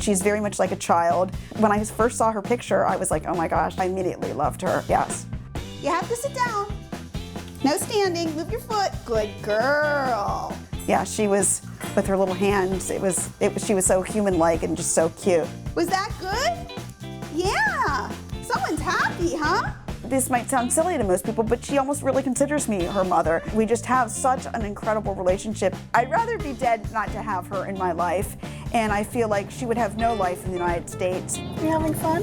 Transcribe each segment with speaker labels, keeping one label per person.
Speaker 1: She's very much like a child. When I first saw her picture, I was like, oh my gosh, I immediately loved her, yes. You have to sit down. No standing, move your foot. Good girl. Yeah, she was, with her little hands, she was so human-like and just so cute. Was that good? Yeah, someone's happy, huh? This might sound silly to most people, but she almost really considers me her mother. We just have such an incredible relationship. I'd rather be dead not to have her in my life, and I feel like she would have no life in the United States. Are you having fun?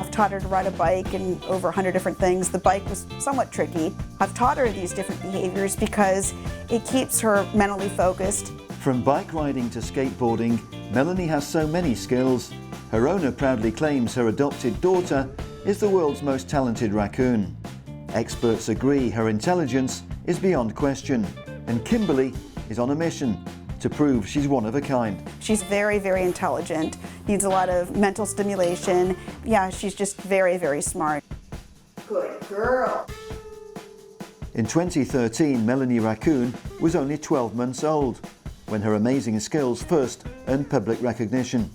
Speaker 1: I've taught her to ride a bike and over 100 different things. The bike was somewhat tricky. I've taught her these different behaviors because it keeps her mentally focused.
Speaker 2: From bike riding to skateboarding, Melanie has so many skills. Her owner proudly claims her adopted daughter is the world's most talented raccoon. Experts agree her intelligence is beyond question, and Kimberly is on a mission to prove she's one of a kind.
Speaker 1: She's very, very intelligent, needs a lot of mental stimulation. Yeah, she's just very, very smart. Good girl.
Speaker 2: In 2013, Melanie Raccoon was only 12 months old when her amazing skills first earned public recognition.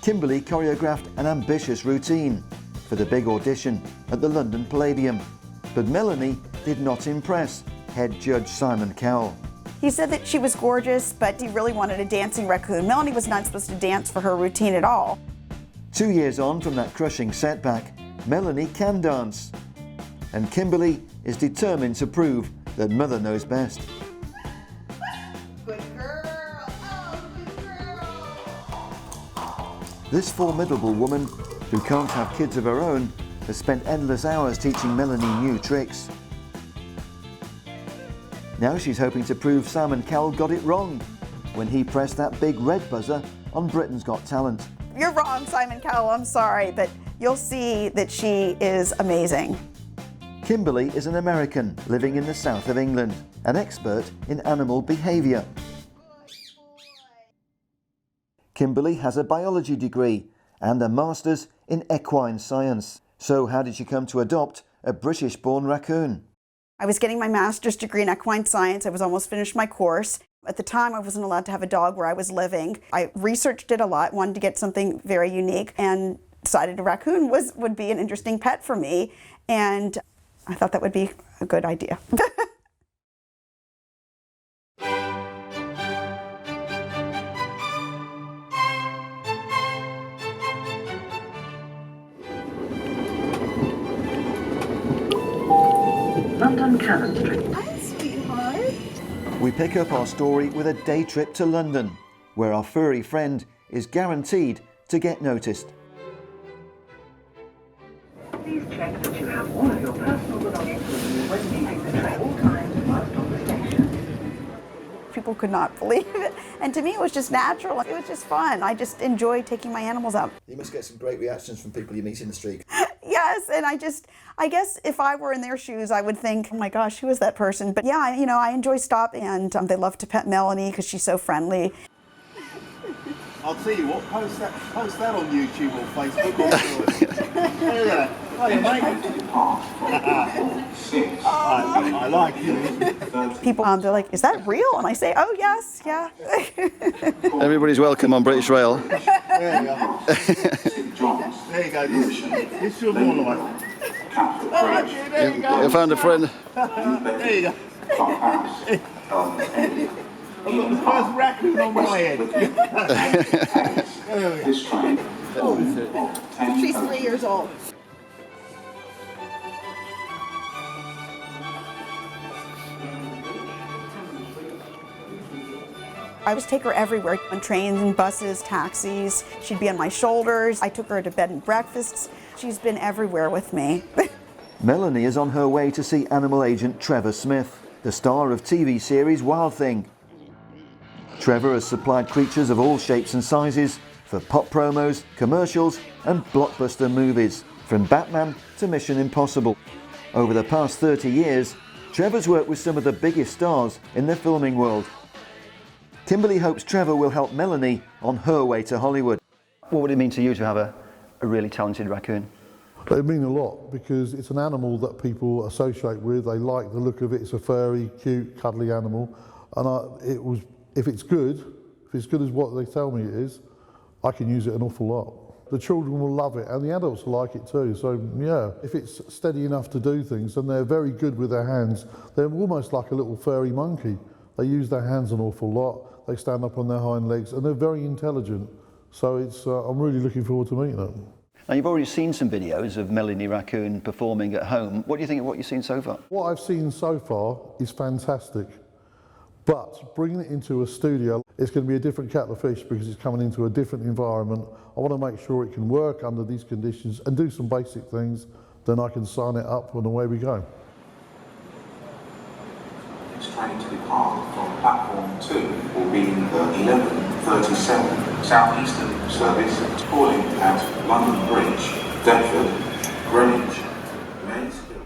Speaker 2: Kimberly choreographed an ambitious routine for the big audition at the London Palladium, but Melanie did not impress head judge Simon Cowell.
Speaker 1: He said that she was gorgeous, but he really wanted a dancing raccoon. Melanie was not supposed to dance for her routine at all.
Speaker 2: 2 years on from that crushing setback, Melanie can dance, and Kimberly is determined to prove that mother knows best.
Speaker 1: Good girl. Oh, good girl.
Speaker 2: This formidable woman, who can't have kids of her own, has spent endless hours teaching Melanie new tricks. Now she's hoping to prove Simon Cowell got it wrong when he pressed that big red buzzer on Britain's Got Talent.
Speaker 1: You're wrong, Simon Cowell, I'm sorry, but you'll see that she is amazing.
Speaker 2: Kimberly is an American living in the south of England, an expert in animal behaviour. Kimberly has a biology degree and a master's in equine science. So how did she come to adopt a British-born raccoon?
Speaker 1: I was getting my master's degree in equine science. I was almost finished my course. At the time, I wasn't allowed to have a dog where I was living. I researched it a lot, wanted to get something very unique, and decided a raccoon would be an interesting pet for me. And I thought that would be a good idea.
Speaker 3: London Cannon Street.
Speaker 1: Hi, sweetheart.
Speaker 2: We pick up our story with a day trip to London, where our furry friend is guaranteed to get noticed.
Speaker 3: Please check that you have all of your personal belongings with you when leaving the train all times whilst on the station.
Speaker 1: People could not believe it. And to me, it was just natural. It was just fun. I just enjoyed taking my animals out.
Speaker 2: You must get some great reactions from people you meet in the street.
Speaker 1: Yes, and I guess if I were in their shoes, I would think, oh my gosh, who is that person? But yeah, I enjoy stopping, and they love to pet Melanie because she's so friendly.
Speaker 4: I'll tell you what, post that on YouTube or Facebook. There you go. Hiya, mate. I like you.
Speaker 1: People, they're like, is that real? And I say, oh yes, yeah.
Speaker 5: Everybody's welcome on British Rail.
Speaker 4: There you go. There you go. This is your more life. There you go.
Speaker 5: You found a friend.
Speaker 4: There you go. I've got the first raccoon on my head.
Speaker 1: She's 3 years old. I would take her everywhere, on trains and buses, taxis. She'd be on my shoulders. I took her to bed and breakfasts. She's been everywhere with me.
Speaker 2: Melanie is on her way to see animal agent Trevor Smith, the star of TV series Wild Thing. Trevor has supplied creatures of all shapes and sizes for pop promos, commercials and blockbuster movies, from Batman to Mission Impossible. Over the past 30 years, Trevor's worked with some of the biggest stars in the filming world. Kimberly hopes Trevor will help Melanie on her way to Hollywood.
Speaker 5: What would it mean to you to have a really talented raccoon?
Speaker 6: It means a lot because it's an animal that people associate with. They like the look of it. It's a furry, cute, cuddly animal. And if it's good If it's good as what they tell me it is, I can use it an awful lot. The children will love it and the adults will like it too. So yeah, if it's steady enough to do things, and they're very good with their hands, they're almost like a little furry monkey. They use their hands an awful lot, they stand up on their hind legs, and they're very intelligent. So it's, I'm really looking forward to meeting them.
Speaker 5: Now, you've already seen some videos of Melanie Raccoon performing at home. What do you think of what you've seen so far?
Speaker 6: What I've seen so far is fantastic. But bringing it into a studio, it's going to be a different kettle of fish because it's coming into a different environment. I want to make sure it can work under these conditions and do some basic things, then I can sign it up and away we go.
Speaker 7: Next train to depart from platform 2 will be the 11:37 Southeastern service, calling at London Bridge, Deptford, Greenwich, Mansfield.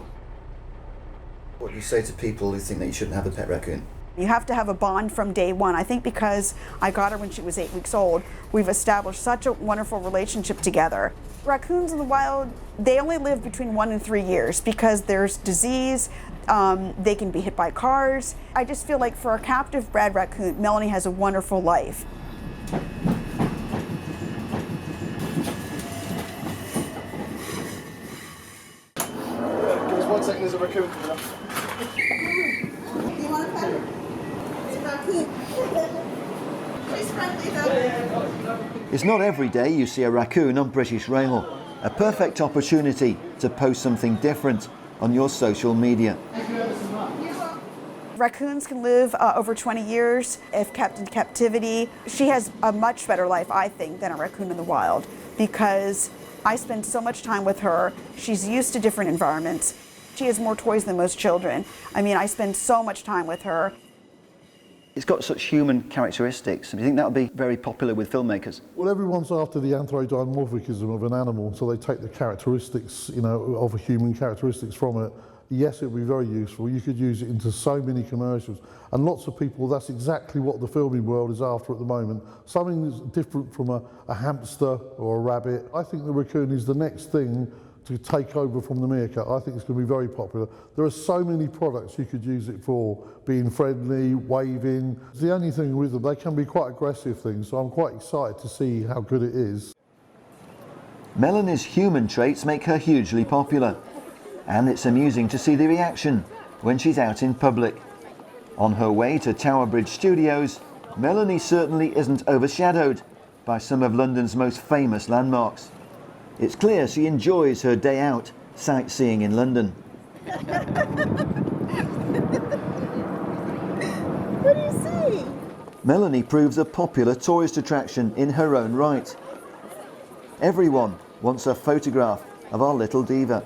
Speaker 2: What do you say to people who think that you shouldn't have a pet raccoon?
Speaker 1: You have to have a bond from day one. I think because I got her when she was 8 weeks old, we've established such a wonderful relationship together. Raccoons in the wild, they only live between 1 and 3 years because there's disease, they can be hit by cars. I just feel like for a captive bred raccoon, Melanie has a wonderful life.
Speaker 4: Give us 1 second, there's a raccoon coming up.
Speaker 1: You want to pet her? It's a raccoon. She's friendly though.
Speaker 2: It's not every day you see a raccoon on British Rail. A perfect opportunity to post something different on your social media.
Speaker 1: Raccoons can live over 20 years if kept in captivity. She has a much better life, I think, than a raccoon in the wild because I spend so much time with her. She's used to different environments. She has more toys than most children. I mean, I spend so much time with her.
Speaker 5: It's got such human characteristics. Do you think that would be very popular with filmmakers?
Speaker 6: Well, everyone's after the anthropomorphism of an animal, so they take the characteristics, you know, of a human characteristics from it. Yes, it would be very useful. You could use it into so many commercials. And lots of people, that's exactly what the filming world is after at the moment. Something that's different from a hamster or a rabbit. I think the raccoon is the next thing to take over from the meerkat. I think it's going to be very popular. There are so many products you could use it for, being friendly, waving. The only thing with them, they can be quite aggressive things, so I'm quite excited to see how good it is.
Speaker 2: Melanie's human traits make her hugely popular, and it's amusing to see the reaction when she's out in public. On her way to Tower Bridge Studios, Melanie certainly isn't overshadowed by some of London's most famous landmarks. It's clear she enjoys her day out sightseeing in London.
Speaker 1: What do you see?
Speaker 2: Melanie proves a popular tourist attraction in her own right. Everyone wants a photograph of our little diva.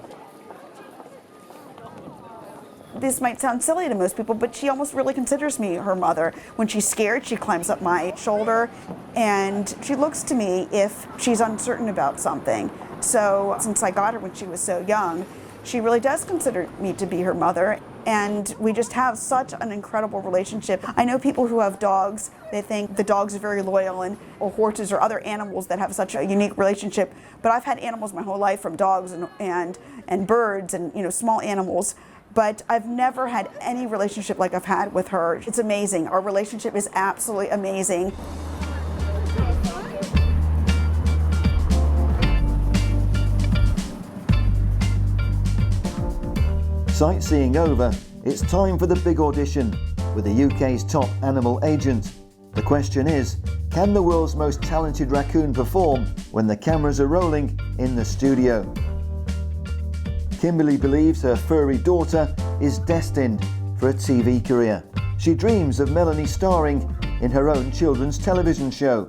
Speaker 1: This might sound silly to most people, but she almost really considers me her mother. When she's scared, she climbs up my shoulder and she looks to me if she's uncertain about something. So since I got her when she was so young, she really does consider me to be her mother, and we just have such an incredible relationship. I know people who have dogs, they think the dogs are very loyal, or horses or other animals that have such a unique relationship, but I've had animals my whole life, from dogs and birds and, you know, small animals. But I've never had any relationship like I've had with her. It's amazing. Our relationship is absolutely amazing.
Speaker 2: Sightseeing over, it's time for the big audition with the UK's top animal agent. The question is, can the world's most talented raccoon perform when the cameras are rolling in the studio? Kimberly believes her furry daughter is destined for a TV career. She dreams of Melanie starring in her own children's television show.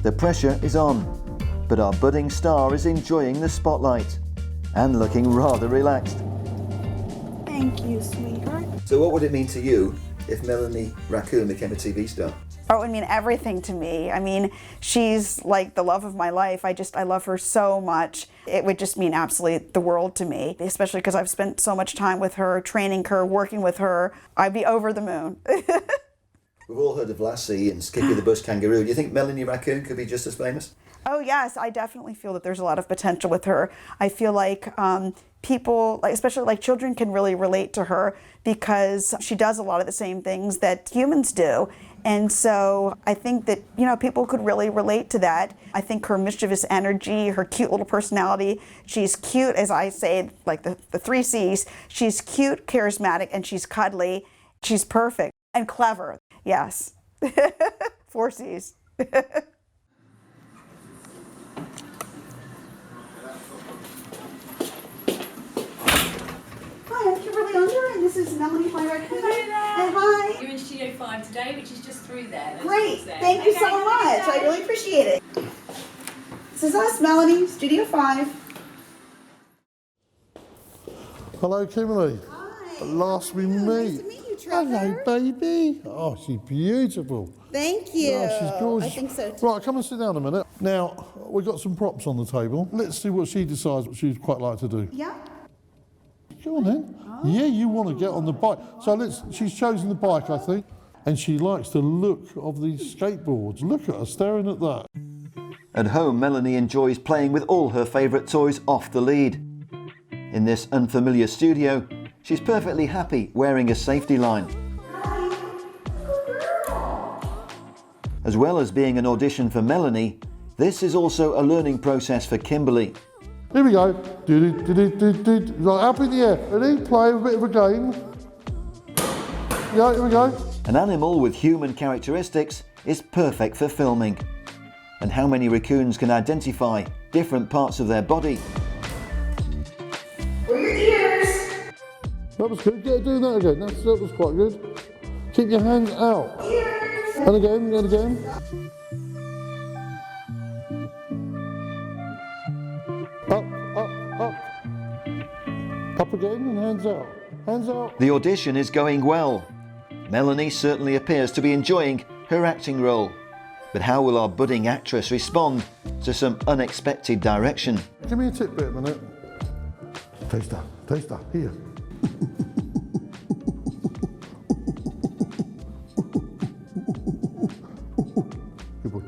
Speaker 2: The pressure is on, but our budding star is enjoying the spotlight and looking rather relaxed.
Speaker 1: Thank you, sweetheart.
Speaker 2: So what would it mean to you if Melanie Raccoon became a TV star?
Speaker 1: Oh, it would mean everything to me. I mean, she's like the love of my life. I love her so much. It would just mean absolutely the world to me, especially because I've spent so much time with her, training her, working with her. I'd be over the moon.
Speaker 2: We've all heard of Lassie and Skippy the Bush Kangaroo. Do you think Melanie Raccoon could be just as famous?
Speaker 1: Oh yes, I definitely feel that there's a lot of potential with her. I feel like people, like, especially like children, can really relate to her because she does a lot of the same things that humans do. And so I think that, you know, people could really relate to that. I think her mischievous energy, her cute little personality, she's cute, as I say, like the 3 C's. She's cute, charismatic, and she's cuddly. She's perfect and clever. Yes. 4 C's. Hi, I'm Kimberly Unger, and this is Melanie Raccoon. And hi.
Speaker 8: You're in Studio 5 today, which is just through there.
Speaker 1: Great. Thank you so much. I really appreciate it. This is us, Melanie, Studio 5.
Speaker 6: Hello, Kimberly.
Speaker 1: Hi.
Speaker 6: At last we meet.
Speaker 1: Nice to meet you, Trevor.
Speaker 6: Hello, baby. Oh, she's beautiful.
Speaker 1: Thank you.
Speaker 6: Oh, she's gorgeous.
Speaker 1: I think so too.
Speaker 6: Right, come and sit down a minute. Now, we've got some props on the table. Let's see what she decides what she'd quite like to do.
Speaker 1: Yeah.
Speaker 6: Go on then. Yeah, you want to get on the bike. So she's chosen the bike, I think. And she likes the look of these skateboards. Look at her staring at that.
Speaker 2: At home, Melanie enjoys playing with all her favourite toys off the lead. In this unfamiliar studio, she's perfectly happy wearing a safety line. As well as being an audition for Melanie, this is also a learning process for Kimberly.
Speaker 6: Here we go. Right, up in the air. Ready? Play a bit of a game. Yeah, here we go.
Speaker 2: An animal with human characteristics is perfect for filming. And how many raccoons can identify different parts of their body?
Speaker 1: Where are your ears?
Speaker 6: That was good. Yeah, do that again. That was quite good. Keep your hands out.
Speaker 1: Ears.
Speaker 6: And again, and again. Up, up, up. Up again and hands out. Hands out.
Speaker 2: The audition is going well. Melanie certainly appears to be enjoying her acting role. But how will our budding actress respond to some unexpected direction?
Speaker 6: Give me a tidbit a minute. Taster, here. Good boy.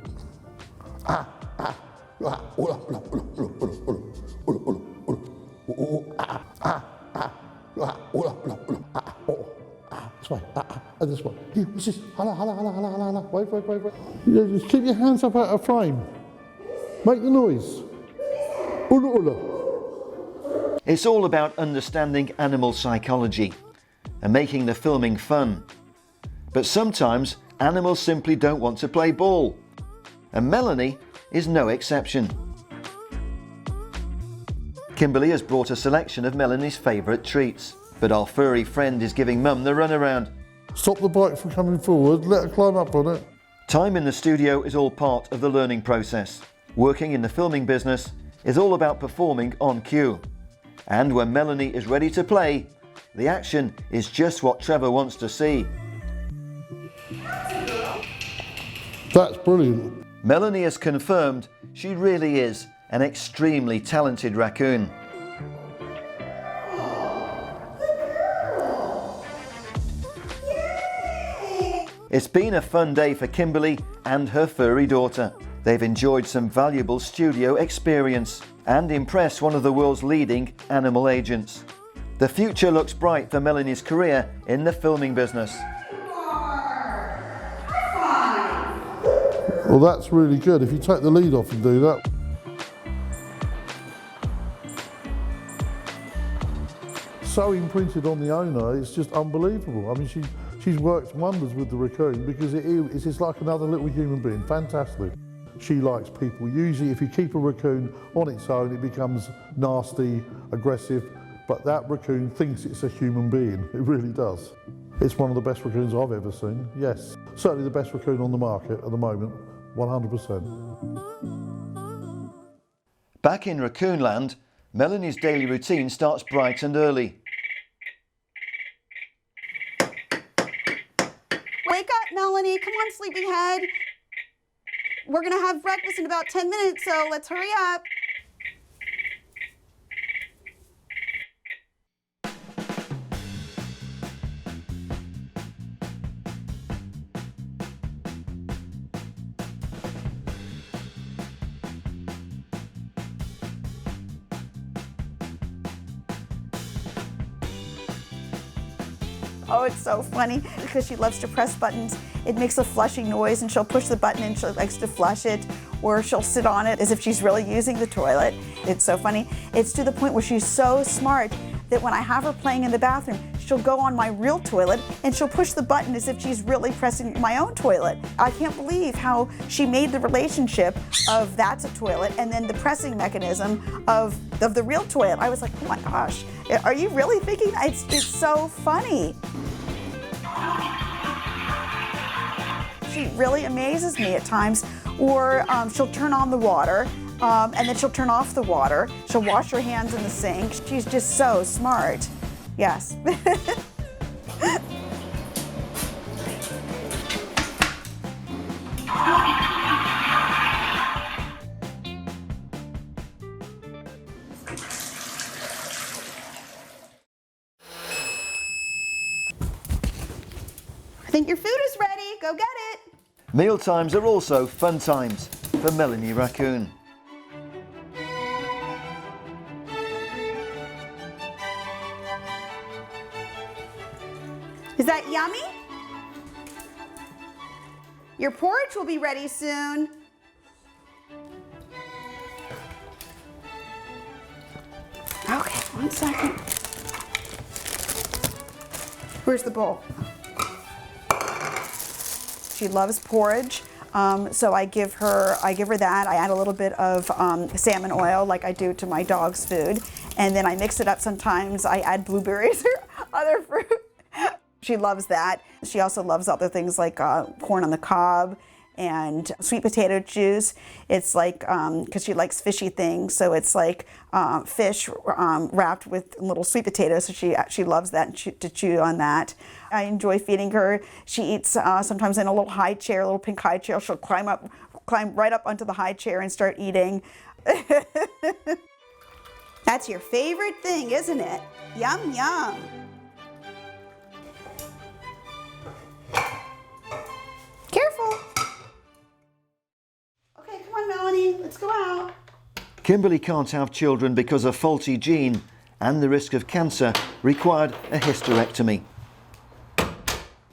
Speaker 6: This way, and this way. Here, what's this? Hala. Wait. Yeah, just keep your hands up out of frame. Make the noise. Ula.
Speaker 2: It's all about understanding animal psychology and making the filming fun. But sometimes animals simply don't want to play ball. And Melanie is no exception. Kimberly has brought a selection of Melanie's favourite treats. But our furry friend is giving Mum the runaround.
Speaker 6: Stop the bike from coming forward, let her climb up on it.
Speaker 2: Time in the studio is all part of the learning process. Working in the filming business is all about performing on cue. And when Melanie is ready to play, the action is just what Trevor wants to see.
Speaker 6: That's brilliant.
Speaker 2: Melanie has confirmed she really is an extremely talented raccoon. It's been a fun day for Kimberly and her furry daughter. They've enjoyed some valuable studio experience and impressed one of the world's leading animal agents. The future looks bright for Melanie's career in the filming business.
Speaker 6: Well, that's really good. If you take the lead off and do that. So imprinted on the owner, it's just unbelievable. I mean, she's worked wonders with the raccoon because it's just like another little human being. Fantastic. She likes people. Usually, if you keep a raccoon on its own, it becomes nasty, aggressive. But that raccoon thinks it's a human being. It really does. It's one of the best raccoons I've ever seen. Yes, certainly the best raccoon on the market at the moment, 100%.
Speaker 2: Back in Raccoonland, Melanie's daily routine starts bright and early.
Speaker 1: Wake up, Melanie. Come on, sleepyhead. We're going to have breakfast in about 10 minutes, so let's hurry up. Oh, it's so funny because she loves to press buttons. It makes a flushing noise, and she'll push the button and she likes to flush it, or she'll sit on it as if she's really using the toilet. It's so funny. It's to the point where she's so smart that when I have her playing in the bathroom, she'll go on my real toilet and she'll push the button as if she's really pressing my own toilet. I can't believe how she made the relationship of that's a toilet and then the pressing mechanism of the real toilet. I was like, oh my gosh, are you really thinking that? It's so funny. She really amazes me at times. Or she'll turn on the water, and then she'll turn off the water. She'll wash her hands in the sink. She's just so smart. Yes. I think your food is ready. Go get it.
Speaker 2: Meal times are also fun times for Melanie Raccoon.
Speaker 1: Is that yummy? Your porridge will be ready soon. Okay, 1 second. Where's the bowl? She loves porridge, so I give her that. I add a little bit of salmon oil, like I do to my dog's food, and then I mix it up. Sometimes I add blueberries or other fruit. She loves that. She also loves other things like corn on the cob and sweet potato juice. It's like, because she likes fishy things, so it's like fish wrapped with little sweet potatoes, so she loves that and to chew on that. I enjoy feeding her. She eats sometimes in a little high chair, a little pink high chair. She'll climb right up onto the high chair and start eating. That's your favorite thing, isn't it? Yum, yum. Careful. Okay, come on, Melanie, let's go out.
Speaker 2: Kimberly can't have children because a faulty gene and the risk of cancer required a hysterectomy.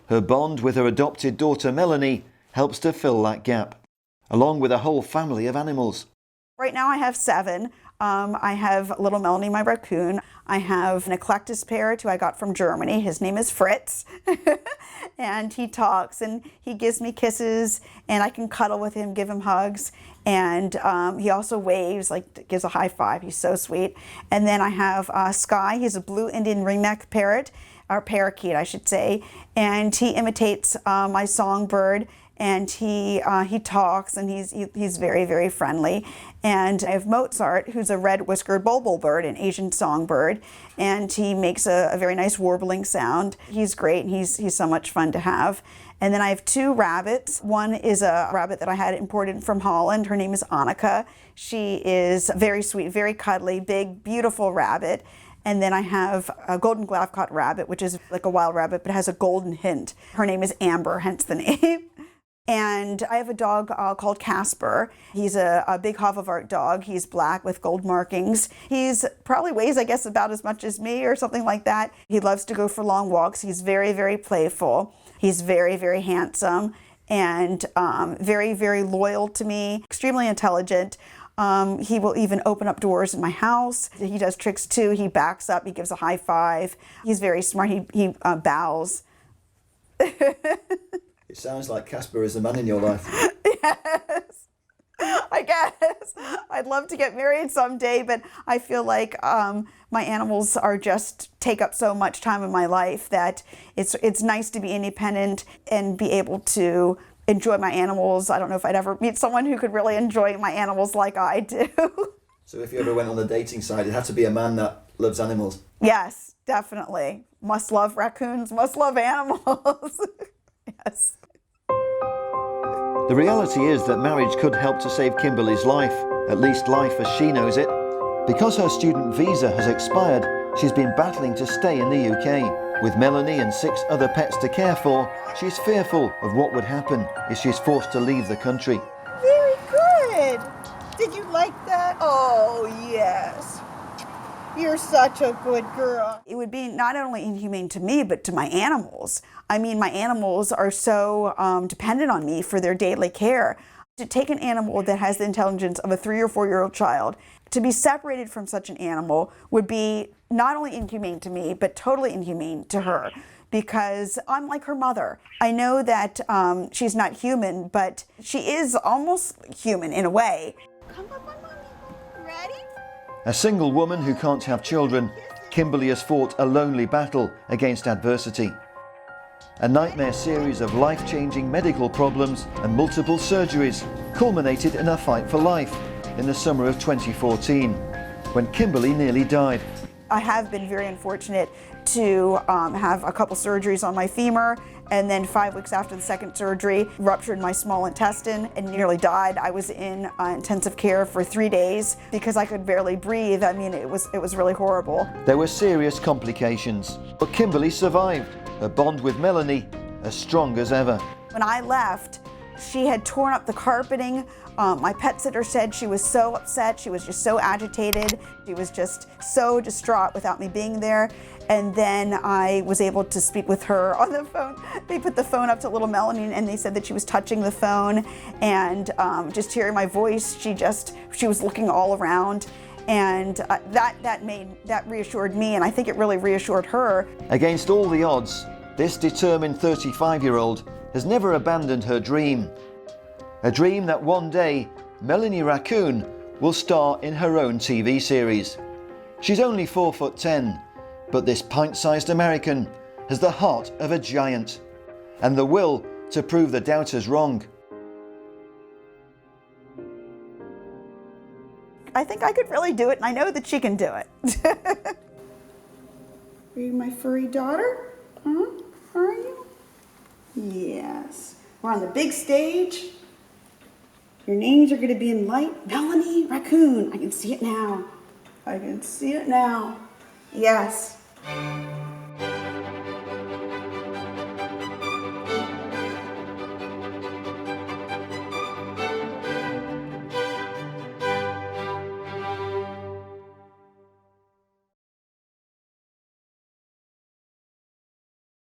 Speaker 2: Her bond with her adopted daughter Melanie helps to fill that gap, along with a whole family of animals.
Speaker 1: Right now I have 7. I have little Melanie, my raccoon. I have an eclectus parrot who I got from Germany. His name is Fritz. And he talks and he gives me kisses and I can cuddle with him, give him hugs. And he also waves, like gives a high five. He's so sweet. And then I have Sky. He's a blue Indian ringneck parrot, or parakeet I should say. And he imitates my songbird. And he talks, and he's very, very friendly. And I have Mozart, who's a red-whiskered bulbul bird, an Asian songbird, and he makes a very nice warbling sound. He's great, and he's so much fun to have. And then I have 2 rabbits. One is a rabbit that I had imported from Holland. Her name is Annika. She is very sweet, very cuddly, big, beautiful rabbit. And then I have a golden Glavcot rabbit, which is like a wild rabbit, but has a golden hint. Her name is Amber, hence the name. And I have a dog called Casper. He's a big Havovart dog. He's black with gold markings. He's probably weighs, I guess, about as much as me or something like that. He loves to go for long walks. He's very, very playful. He's very, very handsome and very, very loyal to me, extremely intelligent. He will even open up doors in my house. He does tricks too. He backs up. He gives a high five. He's very smart. He bows.
Speaker 5: It sounds like Casper is the man in your life.
Speaker 1: Yes, I guess. I'd love to get married someday, but I feel like my animals are just take up so much time in my life that it's nice to be independent and be able to enjoy my animals. I don't know if I'd ever meet someone who could really enjoy my animals like I do.
Speaker 5: So if you ever went on the dating side, it'd have to be a man that loves animals.
Speaker 1: Yes, definitely. Must love raccoons, must love animals. Yes.
Speaker 2: The reality is that marriage could help to save Kimberly's life, at least life as she knows it. Because her student visa has expired, she's been battling to stay in the UK. With Melanie and 6 other pets to care for, she's fearful of what would happen if she's forced to leave the country.
Speaker 1: Very good. Did you like that? Oh, yes. You're such a good girl. It would be not only inhumane to me, but to my animals. I mean, my animals are so dependent on me for their daily care. To take an animal that has the intelligence of a 3 or 4-year-old child, to be separated from such an animal would be not only inhumane to me, but totally inhumane to her, because I'm like her mother. I know that she's not human, but she is almost human in a way. Come on, mommy. Ready?
Speaker 2: A single woman who can't have children, Kimberly has fought a lonely battle against adversity. A nightmare series of life-changing medical problems and multiple surgeries culminated in a fight for life in the summer of 2014, when Kimberly nearly died.
Speaker 1: I have been very unfortunate to have a couple surgeries on my femur, and then 5 weeks after the second surgery, ruptured my small intestine and nearly died. I was in intensive care for 3 days because I could barely breathe. I mean, it was really horrible.
Speaker 2: There were serious complications, but Kimberly survived, her bond with Melanie as strong as ever.
Speaker 1: When I left, she had torn up the carpeting. My pet sitter said she was so upset, she was just so agitated, she was just so distraught without me being there. And then I was able to speak with her on the phone. They put the phone up to little Melanie and they said that she was touching the phone, and just hearing my voice, she was looking all around. And that reassured me, and I think it really reassured her.
Speaker 2: Against all the odds, this determined 35-year-old has never abandoned her dream. A dream that one day Melanie Raccoon will star in her own TV series. She's only 4'10", but this pint-sized American has the heart of a giant and the will to prove the doubters wrong.
Speaker 1: I think I could really do it, and I know that she can do it. Are you my furry daughter? Huh? Are you? Yes. We're on the big stage. Your names are going to be in light. Melanie Raccoon. I can see it now. I can see it now. Yes.